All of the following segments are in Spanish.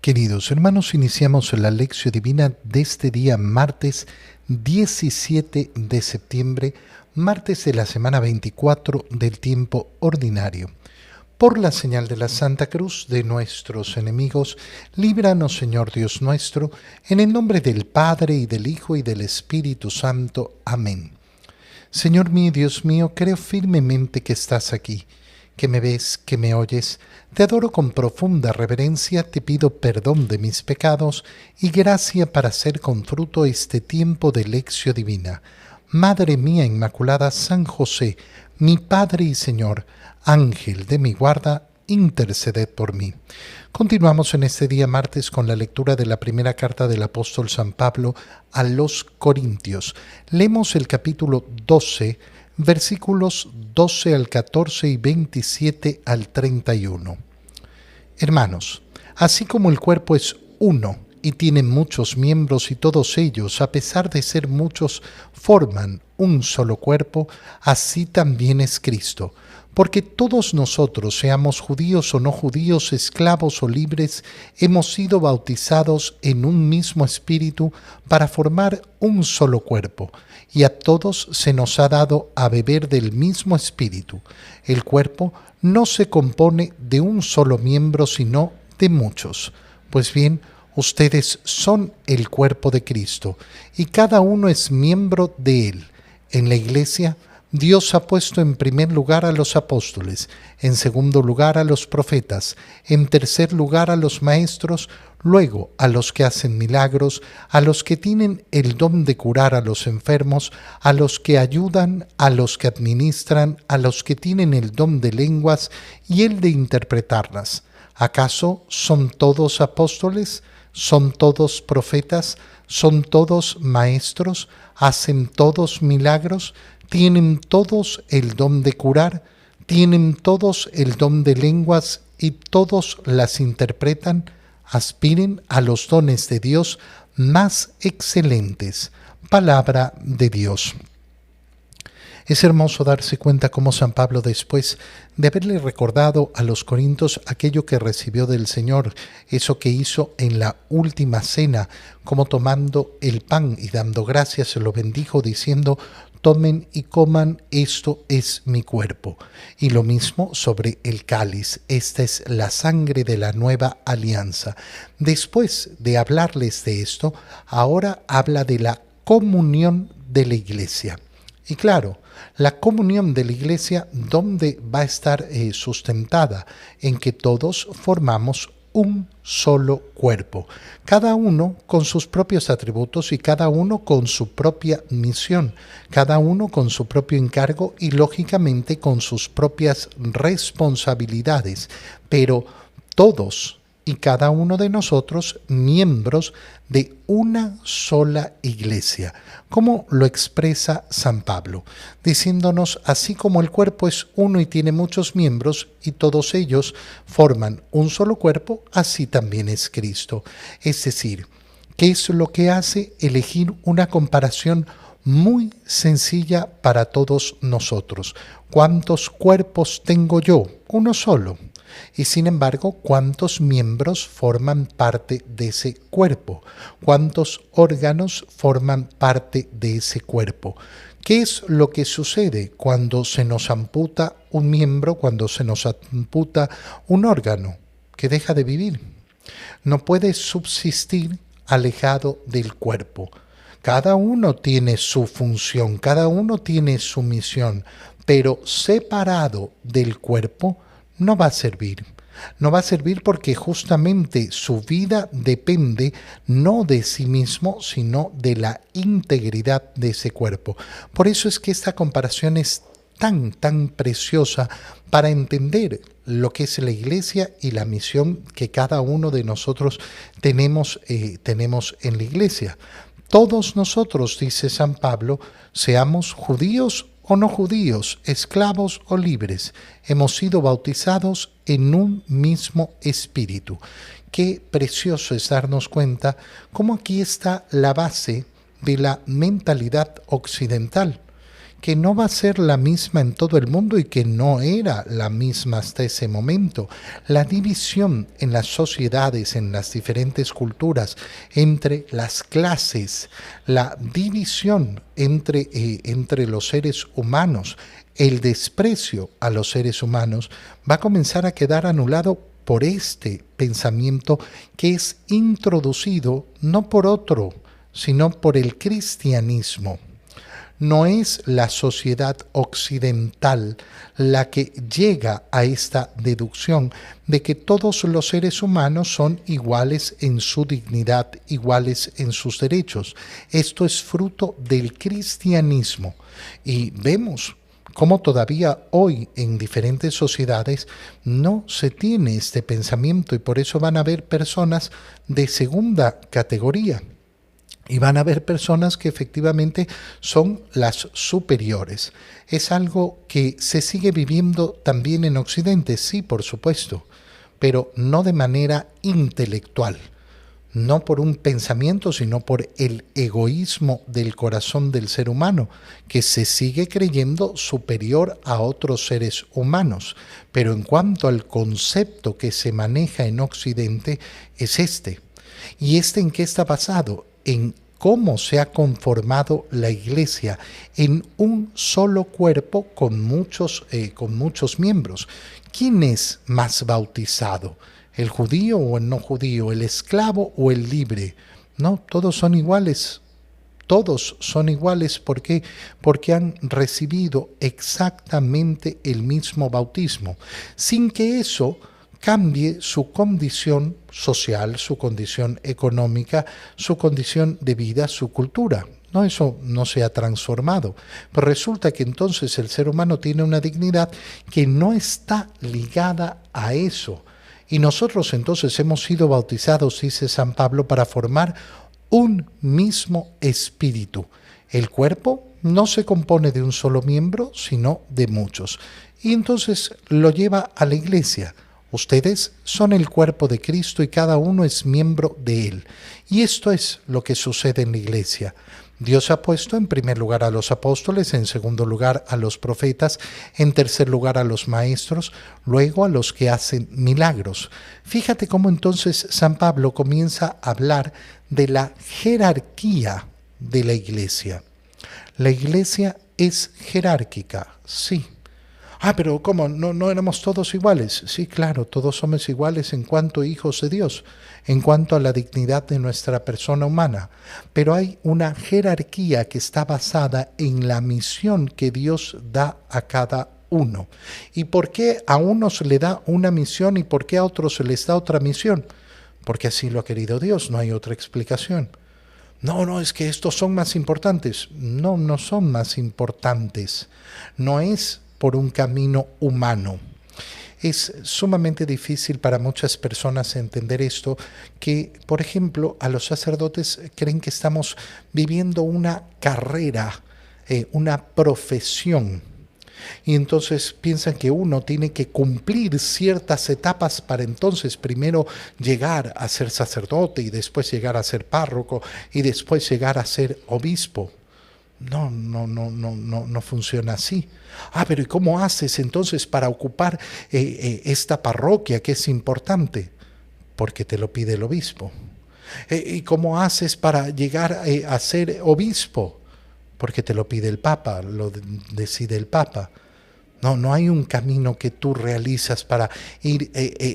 Queridos hermanos, iniciamos la lección divina de este día martes 17 de septiembre, martes de la semana 24 del tiempo ordinario. Por la señal de la Santa Cruz de nuestros enemigos, líbranos, Señor Dios nuestro, en el nombre del Padre, y del Hijo, y del Espíritu Santo. Amén. Señor mío y Dios mío, creo firmemente que estás aquí, que me ves, que me oyes. Te adoro con profunda reverencia, te pido perdón de mis pecados y gracia para hacer con fruto este tiempo de lección divina. Madre mía Inmaculada, San José, mi Padre y Señor, Ángel de mi guarda, interceded por mí. Continuamos en este día martes con la lectura de la primera carta del apóstol San Pablo a los Corintios. Leemos el capítulo 12, versículos 12 al 14 y 27 al 31. Hermanos, así como el cuerpo es uno y tiene muchos miembros y todos ellos, a pesar de ser muchos, forman un solo cuerpo, así también es Cristo. Porque todos nosotros, seamos judíos o no judíos, esclavos o libres, hemos sido bautizados en un mismo espíritu para formar un solo cuerpo, y a todos se nos ha dado a beber del mismo espíritu. El cuerpo no se compone de un solo miembro, sino de muchos. Pues bien, ustedes son el cuerpo de Cristo, y cada uno es miembro de él. En la Iglesia, Dios ha puesto en primer lugar a los apóstoles, en segundo lugar a los profetas, en tercer lugar a los maestros, luego a los que hacen milagros, a los que tienen el don de curar a los enfermos, a los que ayudan, a los que administran, a los que tienen el don de lenguas y el de interpretarlas. ¿Acaso son todos apóstoles? ¿Son todos profetas? ¿Son todos maestros? ¿Hacen todos milagros? ¿Tienen todos el don de curar? ¿Tienen todos el don de lenguas y todos las interpretan? Aspiren a los dones de Dios más excelentes. Palabra de Dios. Es hermoso darse cuenta cómo San Pablo, después de haberle recordado a los corintios aquello que recibió del Señor, eso que hizo en la última cena, como tomando el pan y dando gracias, se lo bendijo diciendo: tomen y coman, esto es mi cuerpo. Y lo mismo sobre el cáliz, esta es la sangre de la nueva alianza. Después de hablarles de esto, ahora habla de la comunión de la Iglesia. Y claro, la comunión de la Iglesia, ¿dónde va a estar sustentada? En que todos formamos un solo cuerpo, cada uno con sus propios atributos y cada uno con su propia misión, cada uno con su propio encargo y lógicamente con sus propias responsabilidades, pero todos y cada uno de nosotros miembros de una sola iglesia, como lo expresa San Pablo, diciéndonos: así como el cuerpo es uno y tiene muchos miembros y todos ellos forman un solo cuerpo, así también es Cristo. Es decir, ¿qué es lo que hace? Elegir una comparación muy sencilla para todos nosotros. ¿Cuántos cuerpos tengo yo? Uno solo. Y sin embargo, ¿cuántos miembros forman parte de ese cuerpo? ¿Cuántos órganos forman parte de ese cuerpo? ¿Qué es lo que sucede cuando se nos amputa un miembro, cuando se nos amputa un órgano? Que deja de vivir. No puede subsistir alejado del cuerpo. Cada uno tiene su función, cada uno tiene su misión, pero separado del cuerpo no va a servir. No va a servir porque justamente su vida depende no de sí mismo, sino de la integridad de ese cuerpo. Por eso es que esta comparación es tan preciosa para entender lo que es la Iglesia y la misión que cada uno de nosotros tenemos en la Iglesia. Todos nosotros, dice San Pablo, seamos judíos o no judíos, esclavos o libres, hemos sido bautizados en un mismo espíritu. Qué precioso es darnos cuenta cómo aquí está la base de la mentalidad occidental, que no va a ser la misma en todo el mundo y que no era la misma hasta ese momento. La división en las sociedades, en las diferentes culturas, entre las clases, la división entre los seres humanos, el desprecio a los seres humanos, va a comenzar a quedar anulado por este pensamiento que es introducido no por otro, sino por el cristianismo. No es la sociedad occidental la que llega a esta deducción de que todos los seres humanos son iguales en su dignidad, iguales en sus derechos. Esto es fruto del cristianismo. Y vemos cómo todavía hoy en diferentes sociedades no se tiene este pensamiento y por eso van a haber personas de segunda categoría. Y van a haber personas que efectivamente son las superiores. Es algo que se sigue viviendo también en Occidente, sí, por supuesto, pero no de manera intelectual, no por un pensamiento, sino por el egoísmo del corazón del ser humano, que se sigue creyendo superior a otros seres humanos. Pero en cuanto al concepto que se maneja en Occidente, es este. ¿Y este en qué está basado? En cómo se ha conformado la Iglesia en un solo cuerpo con muchos miembros. ¿Quién es más bautizado? ¿El judío o el no judío? ¿El esclavo o el libre? No, todos son iguales. Todos son iguales. ¿Por qué? Porque han recibido exactamente el mismo bautismo, sin que eso cambie su condición social, su condición económica, su condición de vida, su cultura. No, eso no se ha transformado. Pero resulta que entonces el ser humano tiene una dignidad que no está ligada a eso. Y nosotros entonces hemos sido bautizados, dice San Pablo, para formar un mismo espíritu. El cuerpo no se compone de un solo miembro, sino de muchos. Y entonces lo lleva a la Iglesia. Ustedes son el cuerpo de Cristo y cada uno es miembro de Él. Y esto es lo que sucede en la Iglesia. Dios ha puesto en primer lugar a los apóstoles, en segundo lugar a los profetas, en tercer lugar a los maestros, luego a los que hacen milagros. Fíjate cómo entonces San Pablo comienza a hablar de la jerarquía de la Iglesia. La Iglesia es jerárquica, sí. Pero ¿cómo? ¿No éramos todos iguales? Sí, claro, todos somos iguales en cuanto a hijos de Dios, en cuanto a la dignidad de nuestra persona humana. Pero hay una jerarquía que está basada en la misión que Dios da a cada uno. ¿Y por qué a unos le da una misión y por qué a otros se les da otra misión? Porque así lo ha querido Dios, no hay otra explicación. No, es que estos son más importantes. No son más importantes. No es por un camino humano. Es sumamente difícil para muchas personas entender esto, que, por ejemplo, a los sacerdotes creen que estamos viviendo una carrera, una profesión. Y entonces piensan que uno tiene que cumplir ciertas etapas para entonces primero llegar a ser sacerdote y después llegar a ser párroco y después llegar a ser obispo. No funciona así. Pero ¿y cómo haces entonces para ocupar esta parroquia que es importante? Porque te lo pide el obispo. ¿Y cómo haces para llegar a ser obispo? Porque te lo pide el Papa, lo decide el Papa. No hay un camino que tú realizas para ir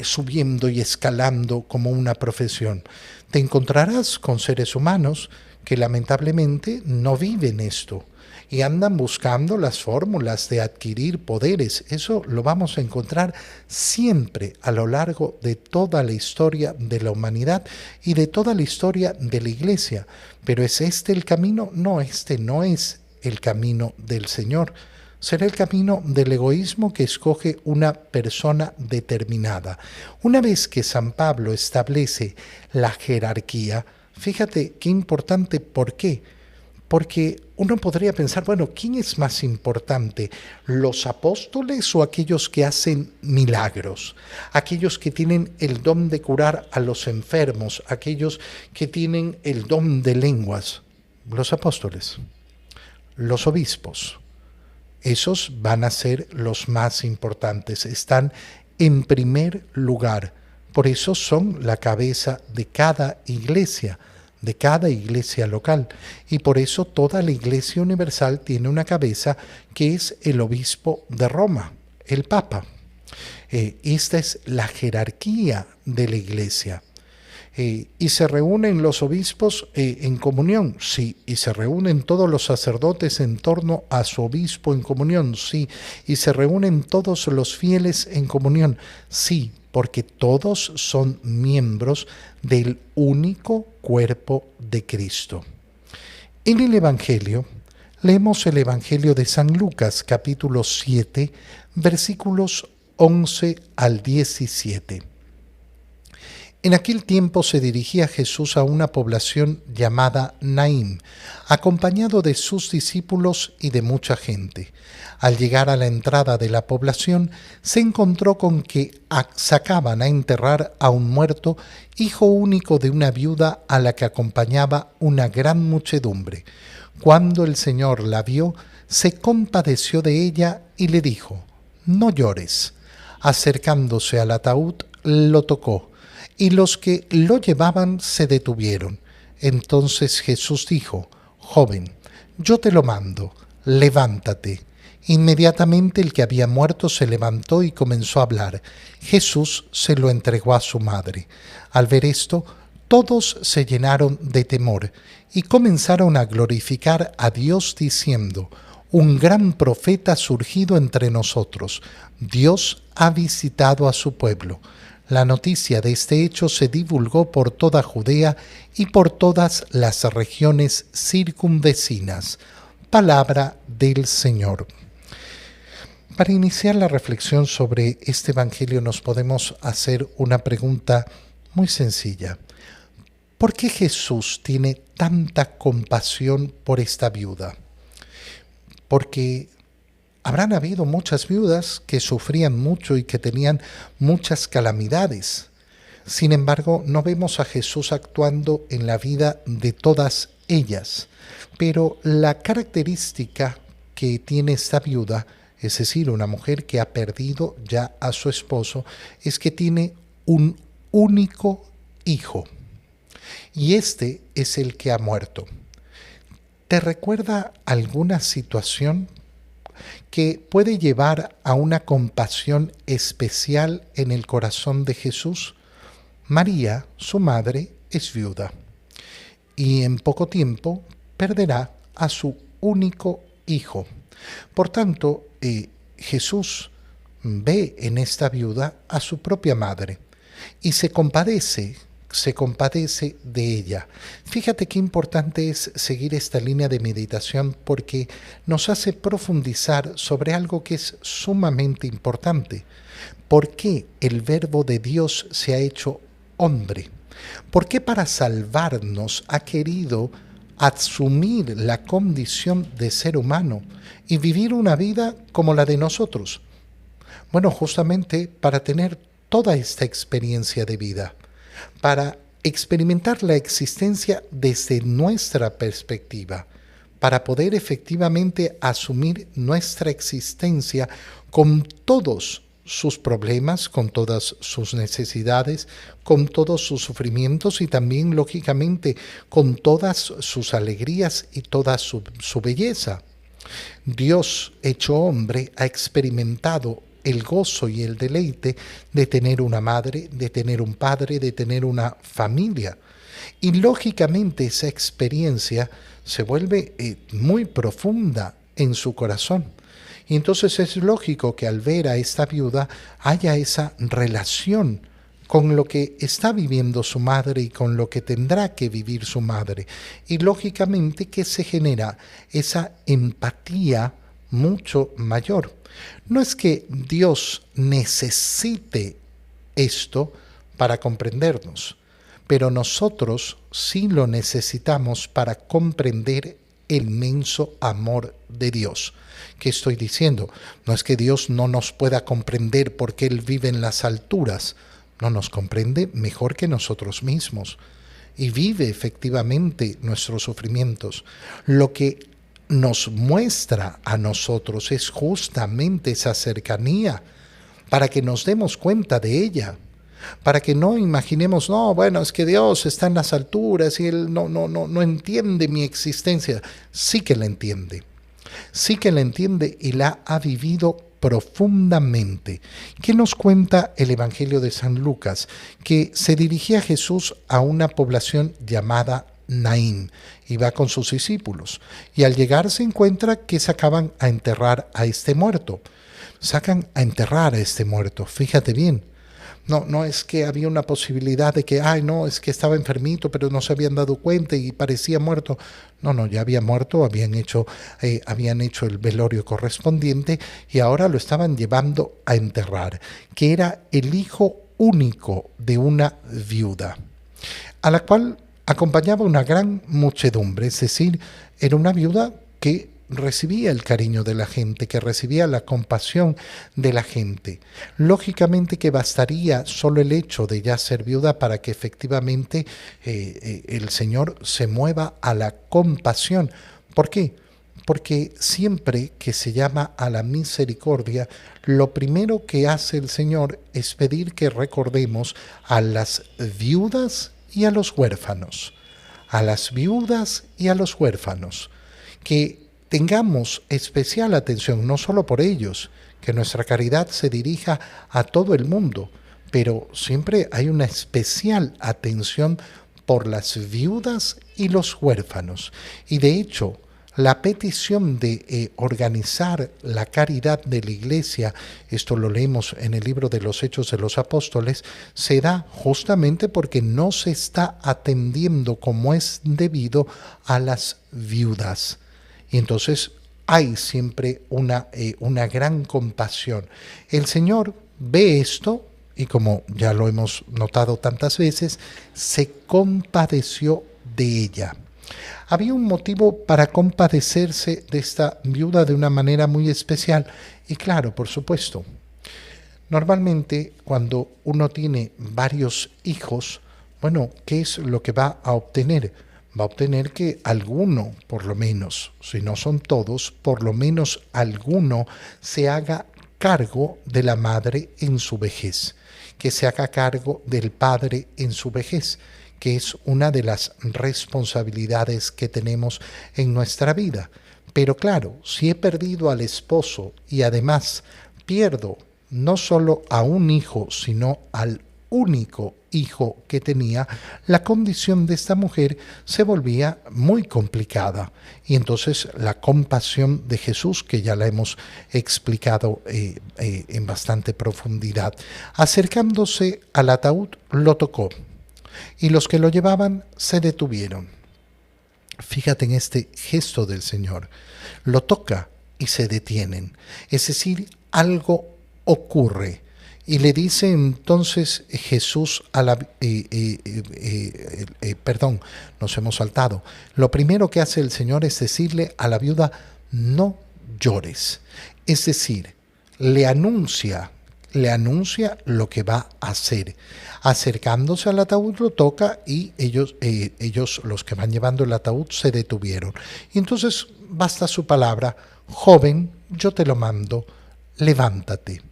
subiendo y escalando como una profesión. Te encontrarás con seres humanos que lamentablemente no viven esto y andan buscando las fórmulas de adquirir poderes. Eso lo vamos a encontrar siempre a lo largo de toda la historia de la humanidad y de toda la historia de la Iglesia. Pero ¿es este el camino? No, este no es el camino del Señor. Será el camino del egoísmo que escoge una persona determinada. Una vez que San Pablo establece la jerarquía, fíjate qué importante. ¿Por qué? Porque uno podría pensar, bueno, ¿quién es más importante? ¿Los apóstoles o aquellos que hacen milagros? Aquellos que tienen el don de curar a los enfermos, aquellos que tienen el don de lenguas. Los apóstoles, los obispos. Esos van a ser los más importantes, están en primer lugar. Por eso son la cabeza de cada iglesia local. Y por eso toda la iglesia universal tiene una cabeza que es el obispo de Roma, el Papa. Esta es la jerarquía de la iglesia. ¿Y se reúnen los obispos en comunión? Sí. ¿Y se reúnen todos los sacerdotes en torno a su obispo en comunión? Sí. ¿Y se reúnen todos los fieles en comunión? Sí, porque todos son miembros del único cuerpo de Cristo. En el Evangelio, leemos el Evangelio de San Lucas, capítulo 7, versículos 11 al 17. En aquel tiempo se dirigía Jesús a una población llamada Naín, acompañado de sus discípulos y de mucha gente. Al llegar a la entrada de la población, se encontró con que sacaban a enterrar a un muerto, hijo único de una viuda a la que acompañaba una gran muchedumbre. Cuando el Señor la vio, se compadeció de ella y le dijo: «No llores». Acercándose al ataúd, lo tocó, y los que lo llevaban se detuvieron. Entonces Jesús dijo: «Joven, yo te lo mando, levántate». Inmediatamente el que había muerto se levantó y comenzó a hablar. Jesús se lo entregó a su madre. Al ver esto, todos se llenaron de temor y comenzaron a glorificar a Dios diciendo: «Un gran profeta ha surgido entre nosotros. Dios ha visitado a su pueblo». La noticia de este hecho se divulgó por toda Judea y por todas las regiones circunvecinas. Palabra del Señor. Para iniciar la reflexión sobre este Evangelio nos podemos hacer una pregunta muy sencilla. ¿Por qué Jesús tiene tanta compasión por esta viuda? Porque habrán habido muchas viudas que sufrían mucho y que tenían muchas calamidades. Sin embargo, no vemos a Jesús actuando en la vida de todas ellas. Pero la característica que tiene esta viuda, es decir, una mujer que ha perdido ya a su esposo, es que tiene un único hijo. Y este es el que ha muerto. ¿Te recuerda alguna situación que puede llevar a una compasión especial en el corazón de Jesús? María, su madre, es viuda y en poco tiempo perderá a su único hijo. Por tanto, Jesús ve en esta viuda a su propia madre y se compadece de ella. Fíjate qué importante es seguir esta línea de meditación porque nos hace profundizar sobre algo que es sumamente importante. ¿Por qué el Verbo de Dios se ha hecho hombre? ¿Por qué para salvarnos ha querido asumir la condición de ser humano y vivir una vida como la de nosotros? Bueno, justamente para tener toda esta experiencia de vida, para experimentar la existencia desde nuestra perspectiva, para poder efectivamente asumir nuestra existencia con todos sus problemas, con todas sus necesidades, con todos sus sufrimientos y también, lógicamente, con todas sus alegrías y toda su belleza. Dios, hecho hombre, ha experimentado el gozo y el deleite de tener una madre, de tener un padre, de tener una familia. Y lógicamente esa experiencia se vuelve muy profunda en su corazón. Y entonces es lógico que al ver a esta viuda haya esa relación con lo que está viviendo su madre y con lo que tendrá que vivir su madre. Y lógicamente que se genera esa empatía mucho mayor. No es que Dios necesite esto para comprendernos, pero nosotros sí lo necesitamos para comprender el inmenso amor de Dios. ¿Qué estoy diciendo? No es que Dios no nos pueda comprender porque Él vive en las alturas, no nos comprende mejor que nosotros mismos y vive efectivamente nuestros sufrimientos. Lo que nos muestra a nosotros es justamente esa cercanía, para que nos demos cuenta de ella, para que no imaginemos, no, bueno, es que Dios está en las alturas y Él no entiende mi existencia. Sí que la entiende, sí que la entiende y la ha vivido profundamente. ¿Qué nos cuenta el Evangelio de San Lucas? Que se dirigía Jesús a una población llamada Naín, iba con sus discípulos, y al llegar se encuentra que sacaban a enterrar a este muerto. Sacan a enterrar a este muerto, fíjate bien. No es que había una posibilidad de que, ay, no, es que estaba enfermito, pero no se habían dado cuenta y parecía muerto. No, ya había muerto, habían hecho el velorio correspondiente y ahora lo estaban llevando a enterrar, que era el hijo único de una viuda, a la cual acompañaba una gran muchedumbre, es decir, era una viuda que recibía el cariño de la gente, que recibía la compasión de la gente. Lógicamente que bastaría solo el hecho de ya ser viuda para que efectivamente el Señor se mueva a la compasión. ¿Por qué? Porque siempre que se llama a la misericordia, lo primero que hace el Señor es pedir que recordemos a las viudas y a los huérfanos. A las viudas y a los huérfanos. Que tengamos especial atención, no solo por ellos, que nuestra caridad se dirija a todo el mundo, pero siempre hay una especial atención por las viudas y los huérfanos. Y de hecho, la petición de organizar la caridad de la Iglesia, esto lo leemos en el libro de los Hechos de los Apóstoles, se da justamente porque no se está atendiendo como es debido a las viudas. Y entonces hay siempre una gran compasión. El Señor ve esto y, como ya lo hemos notado tantas veces, se compadeció de ella. Había un motivo para compadecerse de esta viuda de una manera muy especial. Y claro, por supuesto, normalmente cuando uno tiene varios hijos, bueno, ¿qué es lo que va a obtener? Va a obtener que alguno, por lo menos, si no son todos, por lo menos alguno se haga cargo de la madre en su vejez, que se haga cargo del padre en su vejez, que es una de las responsabilidades que tenemos en nuestra vida. Pero claro, si he perdido al esposo y además pierdo no solo a un hijo, sino al único hijo que tenía, la condición de esta mujer se volvía muy complicada. Y entonces la compasión de Jesús, que ya la hemos explicado en bastante profundidad, acercándose al ataúd, lo tocó. Y los que lo llevaban se detuvieron. Fíjate en este gesto del Señor. Lo toca y se detienen. Es decir, algo ocurre. Y le dice entonces Jesús a la... perdón, nos hemos saltado. Lo primero que hace el Señor es decirle a la viuda, no llores. Es decir, le anuncia lo que va a hacer. Acercándose al ataúd lo toca y ellos, los que van llevando el ataúd, se detuvieron. Y entonces basta su palabra, joven, yo te lo mando, levántate.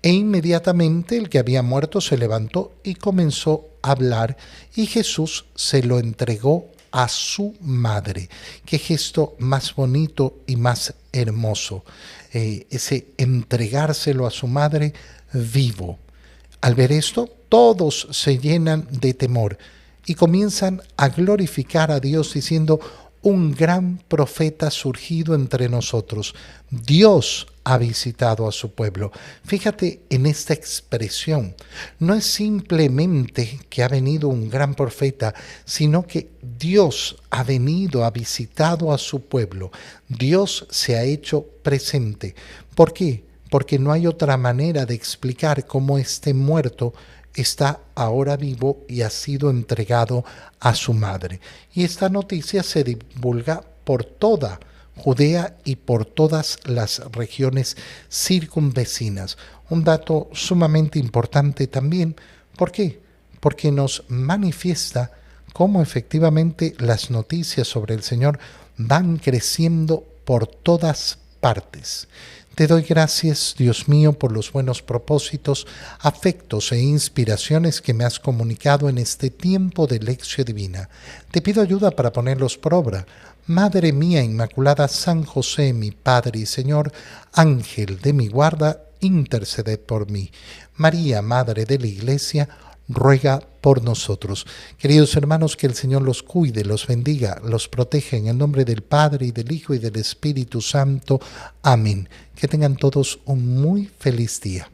E inmediatamente el que había muerto se levantó y comenzó a hablar, y Jesús se lo entregó a su madre. Qué gesto más bonito y más hermoso, ese entregárselo a su madre vivo. Al ver esto, todos se llenan de temor y comienzan a glorificar a Dios diciendo, un gran profeta surgido entre nosotros. Dios ha visitado a su pueblo. Fíjate en esta expresión. No es simplemente que ha venido un gran profeta, sino que Dios ha venido, ha visitado a su pueblo. Dios se ha hecho presente. ¿Por qué? Porque no hay otra manera de explicar cómo este muerto está ahora vivo y ha sido entregado a su madre. Y esta noticia se divulga por toda Judea y por todas las regiones circunvecinas. Un dato sumamente importante también. ¿Por qué? Porque nos manifiesta cómo efectivamente las noticias sobre el Señor van creciendo por todas partes. Te doy gracias, Dios mío, por los buenos propósitos, afectos e inspiraciones que me has comunicado en este tiempo de lección divina. Te pido ayuda para ponerlos por obra. Madre mía Inmaculada, San José, mi Padre y Señor, Ángel de mi guarda, interceded por mí. María, Madre de la Iglesia, ruega por nosotros. Queridos hermanos, que el Señor los cuide, los bendiga, los proteja en el nombre del Padre y del Hijo y del Espíritu Santo. Amén. Que tengan todos un muy feliz día.